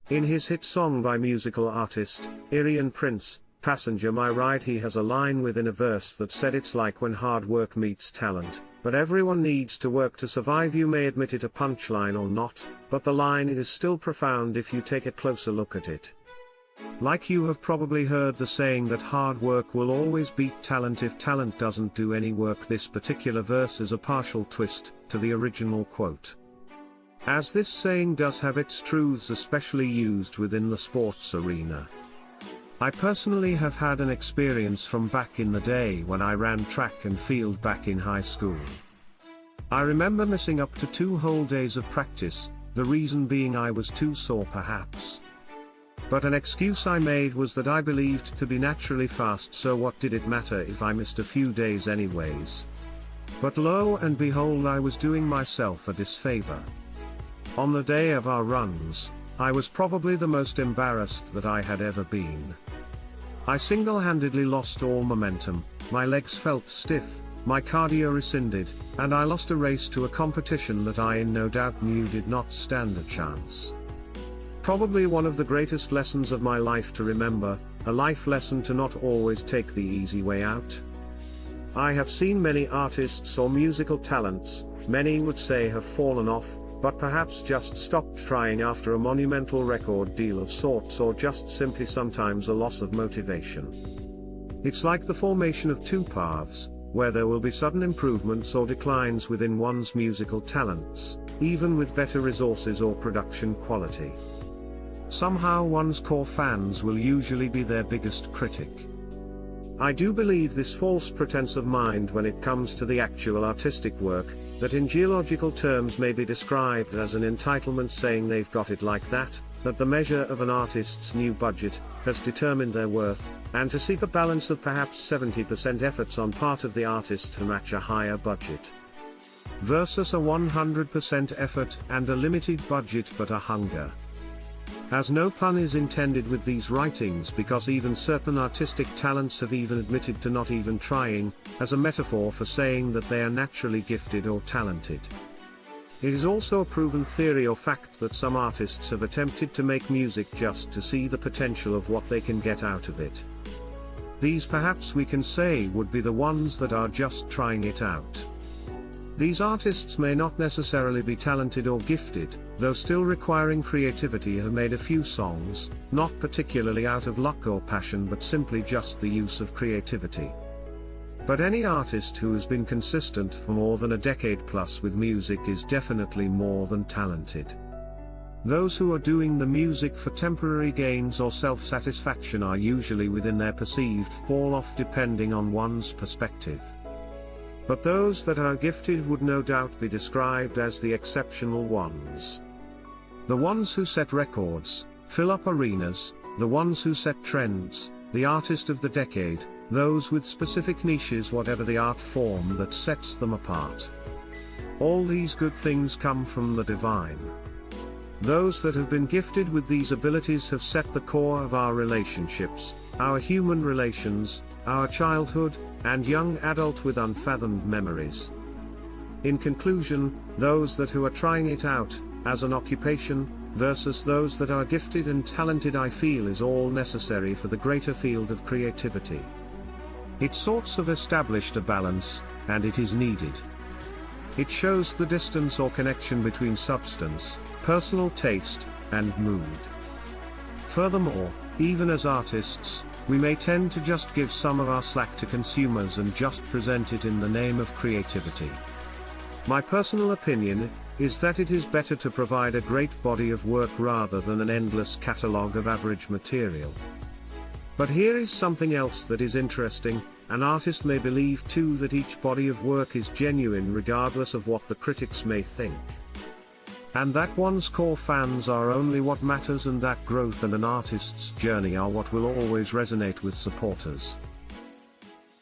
In his hit song by musical artist, Irian Prince, Passenger My Ride, he has a line within a verse that said it's like when hard work meets talent, but everyone needs to work to survive. You may admit it a punchline or not, but the line is still profound if you take a closer look at it. Like you have probably heard the saying that hard work will always beat talent if talent doesn't do any work. This particular verse is a partial twist to the original quote, as this saying does have its truths, especially used within the sports arena. I personally have had an experience from back in the day when I ran track and field back in high school. I remember missing up to 2 whole days of practice, the reason being I was too sore perhaps. But an excuse I made was that I believed to be naturally fast, so what did it matter if I missed a few days anyways? But lo and behold, I was doing myself a disfavor. On the day of our runs, I was probably the most embarrassed that I had ever been. I single-handedly lost all momentum, my legs felt stiff, my cardio rescinded, and I lost a race to a competition that I in no doubt knew did not stand a chance. Probably one of the greatest lessons of my life to remember, a life lesson to not always take the easy way out. I have seen many artists or musical talents, many would say have fallen off, but perhaps just stopped trying after a monumental record deal of sorts, or just simply sometimes a loss of motivation. It's like the formation of 2 paths, where there will be sudden improvements or declines within one's musical talents, even with better resources or production quality. Somehow one's core fans will usually be their biggest critic. I do believe this false pretense of mind when it comes to the actual artistic work, that in geological terms may be described as an entitlement, saying they've got it like that the measure of an artist's new budget has determined their worth, and to seek a balance of perhaps 70% efforts on part of the artist to match a higher budget, versus a 100% effort and a limited budget but a hunger. As no pun is intended with these writings, because even certain artistic talents have even admitted to not even trying, as a metaphor for saying that they are naturally gifted or talented. It is also a proven theory or fact that some artists have attempted to make music just to see the potential of what they can get out of it. These perhaps we can say would be the ones that are just trying it out. These artists may not necessarily be talented or gifted, though still requiring creativity, have made a few songs, not particularly out of luck or passion but simply just the use of creativity. But any artist who has been consistent for more than a decade plus with music is definitely more than talented. Those who are doing the music for temporary gains or self-satisfaction are usually within their perceived fall-off, depending on one's perspective. But those that are gifted would no doubt be described as the exceptional ones. The ones who set records, fill up arenas, the ones who set trends, the artist of the decade, those with specific niches, whatever the art form that sets them apart. All these good things come from the divine. Those that have been gifted with these abilities have set the core of our relationships, our human relations, our childhood, and young adult with unfathomed memories. In conclusion, those that who are trying it out, as an occupation, versus those that are gifted and talented, I feel is all necessary for the greater field of creativity. It sorts of established a balance, and it is needed. It shows the distance or connection between substance, personal taste, and mood. Furthermore, even as artists, we may tend to just give some of our slack to consumers and just present it in the name of creativity. My personal opinion is that it is better to provide a great body of work rather than an endless catalogue of average material. But here is something else that is interesting: an artist may believe too that each body of work is genuine regardless of what the critics may think. And that one's core fans are only what matters, and that growth and an artist's journey are what will always resonate with supporters.